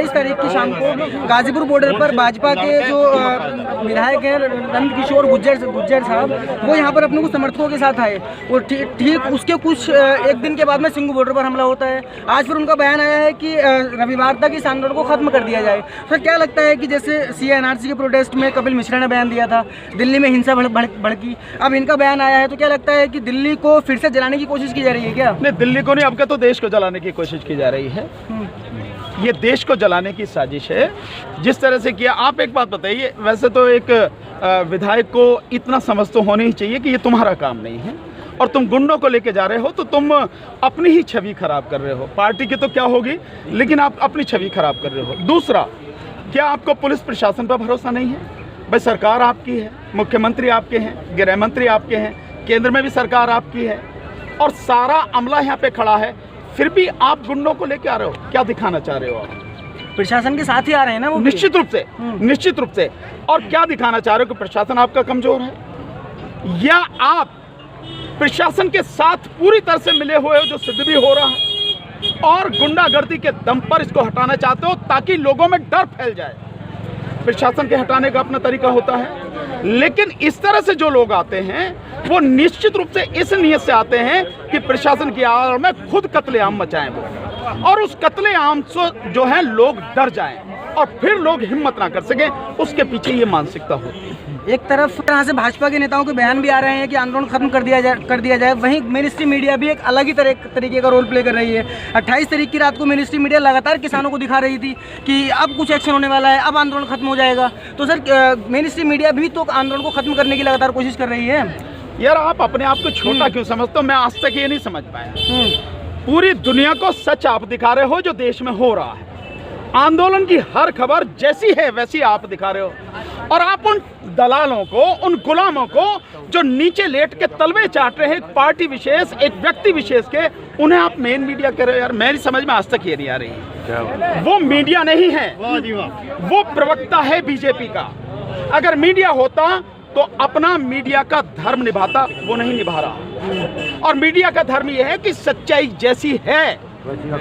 इस तारीख की शाम को गाजीपुर बॉर्डर पर भाजपा के जो विधायक हैं नंदकिशोर गुज्जर साहब, वो यहाँ पर अपने कुछ समर्थकों के साथ आए और ठीक उसके कुछ एक दिन के बाद में सिंगू बॉर्डर पर हमला होता है। आज फिर उनका बयान आया है कि रविवार तक इस आंदोलन को खत्म कर दिया जाए। तो क्या लगता है कि जैसे CA/NRC के प्रोटेस्ट में कपिल मिश्रा ने बयान दिया था, दिल्ली में हिंसा भड़की, अब इनका बयान आया है, तो क्या लगता है कि दिल्ली को फिर से जलाने की कोशिश की जा रही है क्या? नहीं, दिल्ली को नहीं, अब तो देश को जलाने की कोशिश की जा रही है। ये देश को जलाने की साजिश है जिस तरह से किया। आप एक बात बताइए, वैसे तो एक विधायक को इतना समझ तो होनी ही चाहिए कि ये तुम्हारा काम नहीं है और तुम गुंडों को लेके जा रहे हो, तो तुम अपनी ही छवि खराब कर रहे हो। पार्टी की तो क्या होगी, लेकिन आप अपनी छवि खराब कर रहे हो। दूसरा, क्या आपको पुलिस प्रशासन पर भरोसा नहीं है? भाई, सरकार आपकी है, मुख्यमंत्री आपके हैं, गृह मंत्री आपके हैं, केंद्र में भी सरकार आपकी है और सारा अमला यहाँ पे खड़ा है, फिर भी आप गुंडों को लेके आ रहे हो। क्या दिखाना चाह रहे हो आप? प्रशासन के साथ ही आ रहे हैं ना वो? निश्चित रूप से। और क्या दिखाना चाह रहे हो कि प्रशासन आपका कमजोर है, या आप प्रशासन के साथ पूरी तरह से मिले हुए हो, जो सिद्ध भी हो रहा है, और गुंडागर्दी के दम पर इसको हटाना चाहते हो ताकि लोगों में डर फैल जाए? प्रशासन के हटाने का अपना तरीका होता है, लेकिन इस तरह से जो लोग आते हैं वो निश्चित रूप से इस नियत से आते हैं कि प्रशासन की आड़ में खुद कत्लेआम मचाएं वो, और उस कत्लेआम से जो है लोग डर जाएं और फिर लोग हिम्मत ना कर सकें। उसके पीछे ये मानसिकता होती है। एक तरफ यहाँ से भाजपा के नेताओं के बयान भी आ रहे हैं कि आंदोलन खत्म कर दिया जाए, वहीं मेन स्ट्रीम मीडिया भी एक अलग ही तरीके का रोल प्ले कर रही है। 28 तारीख की रात को मेन स्ट्रीम मीडिया लगातार किसानों को दिखा रही थी कि अब कुछ एक्शन होने वाला है, अब आंदोलन खत्म हो जाएगा। तो सर, मेन स्ट्रीम मीडिया भी तो आंदोलन को खत्म करने की लगातार कोशिश कर रही है। यार, आप अपने आप को छोटा क्यों समझते हो? मैं आज तक ये नहीं समझ पाया। पूरी दुनिया को सच आप दिखा रहे हो जो देश में हो रहा है। आंदोलन की हर खबर जैसी है वैसी आप दिखा रहे हो, और आप उन दलालों को, उन गुलामों को जो नीचे लेट के तलवे चाट रहे हैं, एक पार्टी विशेष, एक व्यक्ति विशेष के, उन्हें आप मेन मीडिया कह रहे हो। यार, मेरी समझ में आज तक ये नहीं आ रही। वो मीडिया नहीं है, वो प्रवक्ता है बीजेपी का। अगर मीडिया होता तो अपना मीडिया का धर्म निभाता, वो नहीं निभा रहा। और मीडिया का धर्म यह है कि सच्चाई जैसी है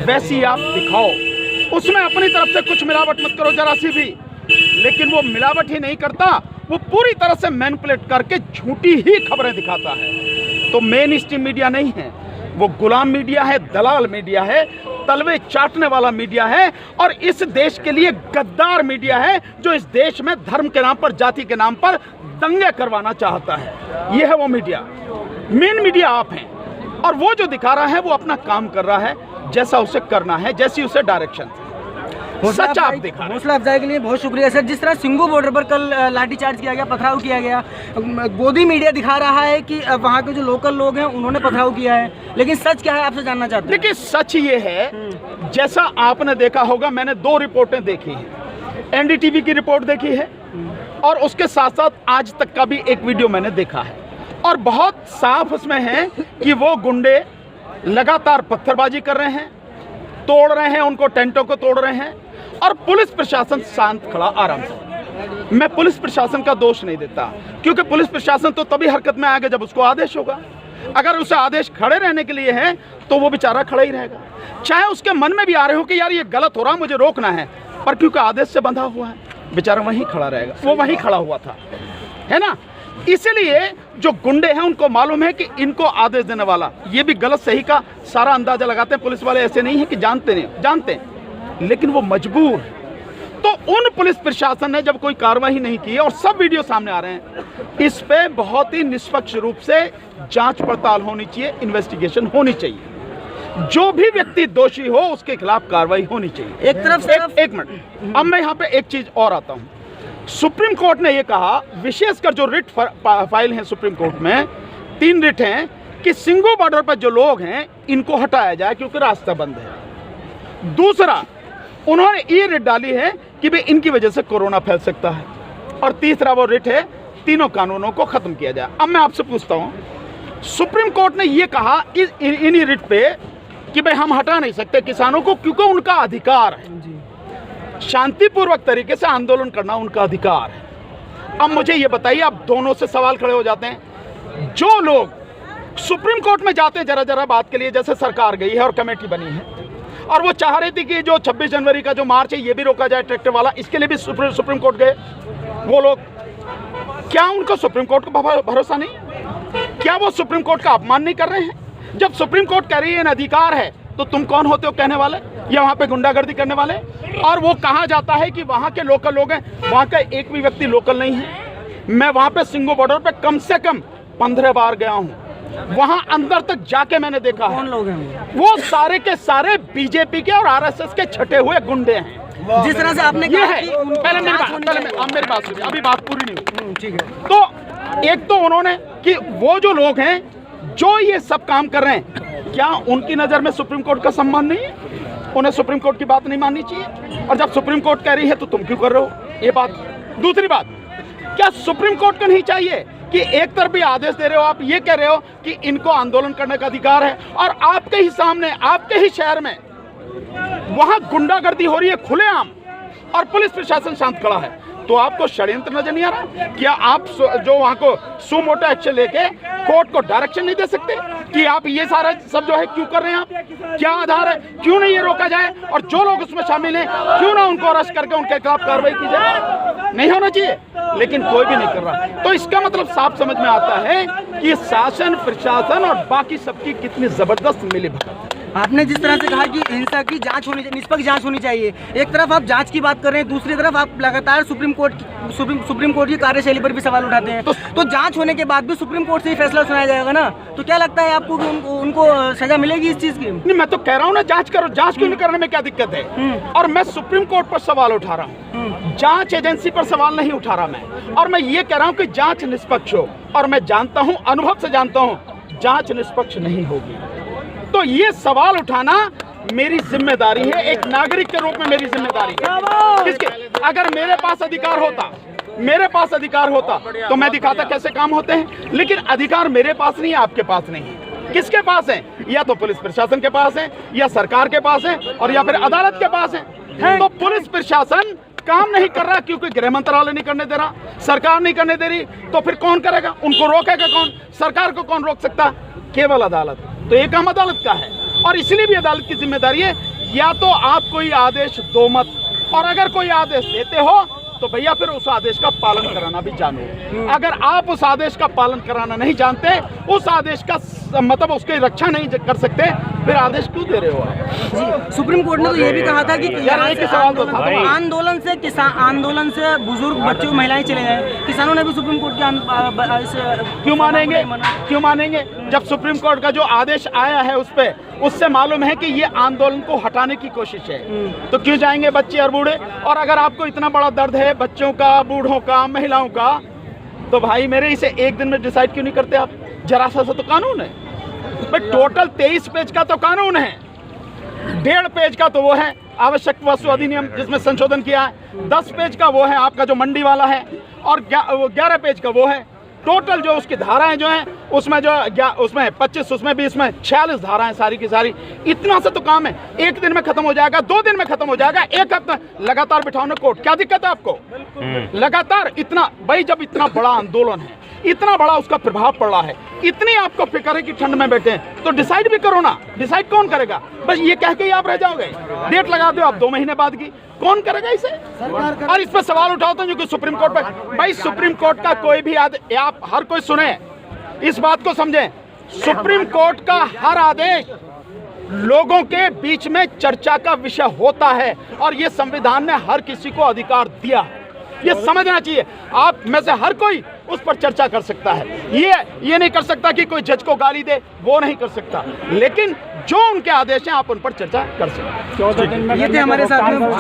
वैसी आप दिखाओ, उसमें अपनी तरफ से कुछ मिलावट मत करो जरा सी भी। लेकिन वो मिलावट ही नहीं करता, वो पूरी तरह से मैनिपुलेट करके झूठी ही खबरें दिखाता है। तो मेन स्ट्रीम मीडिया नहीं है, वो गुलाम मीडिया है, दलाल मीडिया है, तलवे चाटने वाला मीडिया है, और इस देश के लिए गद्दार मीडिया है जो इस देश में धर्म के नाम पर, जाति के नाम पर दंगे करवाना चाहता है। ये है वो मीडिया। मेन मीडिया आप हैं, और वो जो दिखा रहा है वो अपना काम कर रहा है जैसा उसे करना है, जैसी उसे डायरेक्शन। सच आप दिखा। हौसला अफजाई के लिए बहुत शुक्रिया सर। जिस तरह सिंगू बॉर्डर पर कल लाठीचार्ज किया गया, पथराव किया गया, गोदी मीडिया दिखा रहा है कि वहाँ के जो लोकल लोग हैं उन्होंने पथराव किया है, लेकिन सच क्या है आपसे जानना चाहते हैं। देखिए, सच ये है, जैसा आपने देखा होगा, मैंने 2 रिपोर्टें देखी हैं। NDTV की रिपोर्ट देखी है और उसके साथ साथ आज तक का भी एक वीडियो मैंने देखा है, और बहुत साफ उसमें है कि वो गुंडे लगातार पत्थरबाजी कर रहे हैं, तोड़ रहे हैं, उनको टेंटों को तोड़ रहे हैं, और पुलिस प्रशासन शांत खड़ा आराम से। मैं पुलिस प्रशासन का दोष नहीं देता, क्योंकि पुलिस प्रशासन तो तभी हरकत में आएगा जब उसको आदेश होगा। अगर उसे आदेश खड़े रहने के लिए है तो वो बेचारा खड़ा ही रहेगा, चाहे उसके मन में भी आ रहे हो कि यार ये गलत हो रहा, मुझे रोकना है, पर क्योंकि आदेश से बंधा हुआ है, बेचारा वहीं खड़ा रहेगा। वो वहीं खड़ा हुआ था, है ना। इसलिए जो गुंडे हैं उनको मालूम है कि इनको आदेश देने वाला, ये भी गलत सही का सारा अंदाजा लगाते हैं। पुलिस वाले ऐसे नहीं है कि जानते हैं, लेकिन वो मजबूर है। तो उन पुलिस प्रशासन ने जब कोई कार्रवाई नहीं की, और सब वीडियो सामने आ रहे हैं, इस पे बहुत ही निष्पक्ष रूप से जांच पड़ताल होनी चाहिए, इन्वेस्टिगेशन होनी चाहिए। जो भी व्यक्ति दोषी हो उसके खिलाफ कार्रवाई होनी चाहिए। एक तरफ एक मिनट, अब मैं यहाँ पे एक चीज और आता हूँ। सुप्रीम कोर्ट ने यह कहा, विशेषकर जो रिट फाइल है सुप्रीम कोर्ट में, 3 रिट हैं, कि सिंगू बॉर्डर पर जो लोग हैं इनको हटाया जाए क्योंकि रास्ता बंद है। दूसरा, उन्होंने ये रिट डाली है कि भाई इनकी वजह से कोरोना फैल सकता है। और तीसरा वो रिट है, तीनों कानूनों को खत्म किया जाए। अब मैं आपसे पूछता हूँ, सुप्रीम कोर्ट ने ये कहा इन्हीं रिट पे कि भाई हम हटा नहीं सकते किसानों को, क्योंकि उनका अधिकार है, शांतिपूर्वक तरीके से आंदोलन करना उनका अधिकार है। अब मुझे ये बताइए, अब दोनों से सवाल खड़े हो जाते हैं। जो लोग सुप्रीम कोर्ट में जाते हैं जरा जरा बात के लिए, जैसे सरकार गई है और कमेटी बनी है, और वो चाह रही थी कि जो 26 जनवरी का जो मार्च है ये भी रोका जाए ट्रैक्टर वाला, इसके लिए भी सुप्रीम कोर्ट गए वो लोग। क्या उनको सुप्रीम कोर्ट को भरोसा नहीं? क्या वो सुप्रीम कोर्ट का अपमान नहीं कर रहे हैं? जब सुप्रीम कोर्ट कह रही है अधिकार है तो तुम कौन होते हो कहने वाले, या वहाँ पे गुंडागर्दी करने वाले? और वो कहा जाता है कि वहाँ के लोकल लोग हैं, वहाँ का एक भी व्यक्ति लोकल नहीं है। मैं वहाँ पे सिंगो बॉर्डर पे कम से कम 15 बार गया हूँ, वहाँ अंदर तक जाके मैंने देखा है। कौन लोग हैं वो सारे के सारे बीजेपी के और आरएसएस के छटे हुए गुंडे हैं। जिस तरह से आपने ये कहा है, कि पहले मेरी बात सुनिए, अभी बात पूरी नहीं हुई। ठीक है। तो एक तो उन्होंने कि वो जो लोग हैं जो ये सब काम कर रहे हैं, क्या उनकी नज़र में सुप्रीम कोर्ट का सम्मान नहीं है? उन्हें सुप्रीम कोर्ट की बात नहीं माननी चाहिए? और जब सुप्रीम कोर्ट कह रही है तो तुम क्यों कर रहे हो ये बात? दूसरी बात, क्या सुप्रीम कोर्ट को नहीं चाहिए कि एक तरफ भी आदेश दे रहे हो, आप ये कह रहे हो कि इनको आंदोलन करने का अधिकार है, और आपके ही सामने, आपके ही शहर में वहां गुंडागर्दी हो रही है खुलेआम और पुलिस प्रशासन शांत खड़ा है, तो आपको षड्यंत्र नजर नहीं आ रहा? क्या आप जो वहां को सुमोटो एक्शन लेके कोर्ट को डायरेक्शन नहीं दे सकते कि आप ये सारा सब जो है क्यों कर रहे हैं? आप क्या आधार है, क्यों नहीं ये रोका जाए, और जो लोग उसमें शामिल हैं क्यों ना उनको अरेस्ट करके उनके खिलाफ कार्रवाई की जाए? नहीं होना चाहिए, लेकिन कोई भी नहीं कर रहा। तो इसका मतलब साफ समझ में आता है कि शासन, प्रशासन और बाकी सबकी कितनी जबरदस्त मिलीभगत। आपने जिस तरह से कहा कि हिंसा की जांच होनी चाहिए, निष्पक्ष जांच होनी चाहिए, एक तरफ आप जांच की बात कर रहे हैं, दूसरी तरफ आप लगातार सुप्रीम कोर्ट की कार्यशैली पर भी सवाल उठाते हैं। तो जांच होने के बाद भी सुप्रीम कोर्ट से ही फैसला सुनाया जाएगा ना, तो क्या लगता है आपको कि उनको सजा मिलेगी इस चीज की? नहीं, मैं तो कह रहा हूँ ना, जांच करो। जांच क्यों नहीं करने में क्या दिक्कत है? और मैं सुप्रीम कोर्ट पर सवाल उठा रहा हूँ, जांच एजेंसी पर सवाल नहीं उठा रहा मैं। और मैं ये कह रहा हूँ कि जांच निष्पक्ष हो, और मैं जानता हूँ, अनुभव से जानता हूँ, जांच निष्पक्ष नहीं होगी। तो ये सवाल उठाना मेरी जिम्मेदारी है, एक नागरिक के रूप में मेरी जिम्मेदारी है। किसके? अगर मेरे पास अधिकार होता तो मैं दिखाता कैसे काम होते हैं, लेकिन अधिकार मेरे पास नहीं है, आपके पास नहीं है। किसके पास है? या तो पुलिस प्रशासन के पास है, या सरकार के पास है, और या फिर अदालत के पास है। तो पुलिस प्रशासन काम नहीं कर रहा क्योंकि गृह मंत्रालय नहीं करने दे रहा, सरकार नहीं करने दे रही, तो फिर कौन करेगा? उनको रोकेगा कौन? सरकार को कौन रोक सकता? केवल अदालत। तो ये काम अदालत का है, और इसलिए भी अदालत की जिम्मेदारी है, या तो आप कोई आदेश दो मत, और अगर कोई आदेश देते हो तो भैया फिर उस आदेश का पालन कराना भी जानो। अगर आप उस आदेश का पालन कराना नहीं जानते, उस आदेश का मतलब उसकी रक्षा नहीं कर सकते, फिर आदेश क्यों दे रहे हो आप? जी, सुप्रीम कोर्ट ने तो ये भी कहा था कि आंदोलन से बुजुर्ग, बच्चे, महिलाएं चले गए। किसानों ने भी सुप्रीम कोर्ट के क्यों मानेंगे? जब सुप्रीम कोर्ट का जो आदेश आया है उस पे, उससे मालूम है कि ये आंदोलन को हटाने की कोशिश है, तो क्यों जाएंगे बच्चे और बूढ़े? और अगर आपको इतना बड़ा दर्द है बच्चों का, बूढ़ों का, महिलाओं का, तो भाई मेरे इसे एक दिन में डिसाइड क्यों नहीं करते आप? जरा सा तो कानून है भाई, टोटल 23 पेज का तो कानून है, 1.5 पेज का तो वो है आवश्यक वस्तु अधिनियम जिसमें संशोधन किया है, 10 पेज का वो है आपका जो मंडी वाला है, और 11 पेज का वो है। टोटल जो उसकी धाराएं जो हैं उसमें जो उसमें 25, उसमें 20 में 46 धाराएं सारी की सारी। इतना से तो काम है, एक दिन में खत्म हो जाएगा, 2 दिन में खत्म हो जाएगा, एक हफ्ता लगातार बिठाओ ना कोर्ट, क्या दिक्कत है आपको? लगातार इतना, भाई जब इतना बड़ा आंदोलन है, इतना बड़ा उसका प्रभाव पड़ रहा है, इतनी आपको फिक्र है कि ठंड में बैठे हैं, तो डिसाइड भी करो ना। डिसाइड कौन करेगा? बस ये कह के ही आप रह जाओगे? डेट लगा दो आप 2 महीने बाद की, कौन करेगा इसे? और इस पर सवाल उठाता हूं कि सुप्रीम कोर्ट पर, भाई सुप्रीम कोर्ट का कोई भी आदेश, आप हर कोई सुने, इस बात को समझें, सुप्रीम कोर्ट का हर आदेश लोगों के बीच में चर्चा का विषय होता है, और ये संविधान ने हर किसी को अधिकार दिया है, ये समझना चाहिए। आप में से हर कोई उस पर चर्चा कर सकता है, ये नहीं कर सकता कि कोई जज को गाली दे, वो नहीं कर सकता, लेकिन जो उनके आदेश हैं आप उन पर चर्चा कर सकते हैं। ये थे हमारे साथ में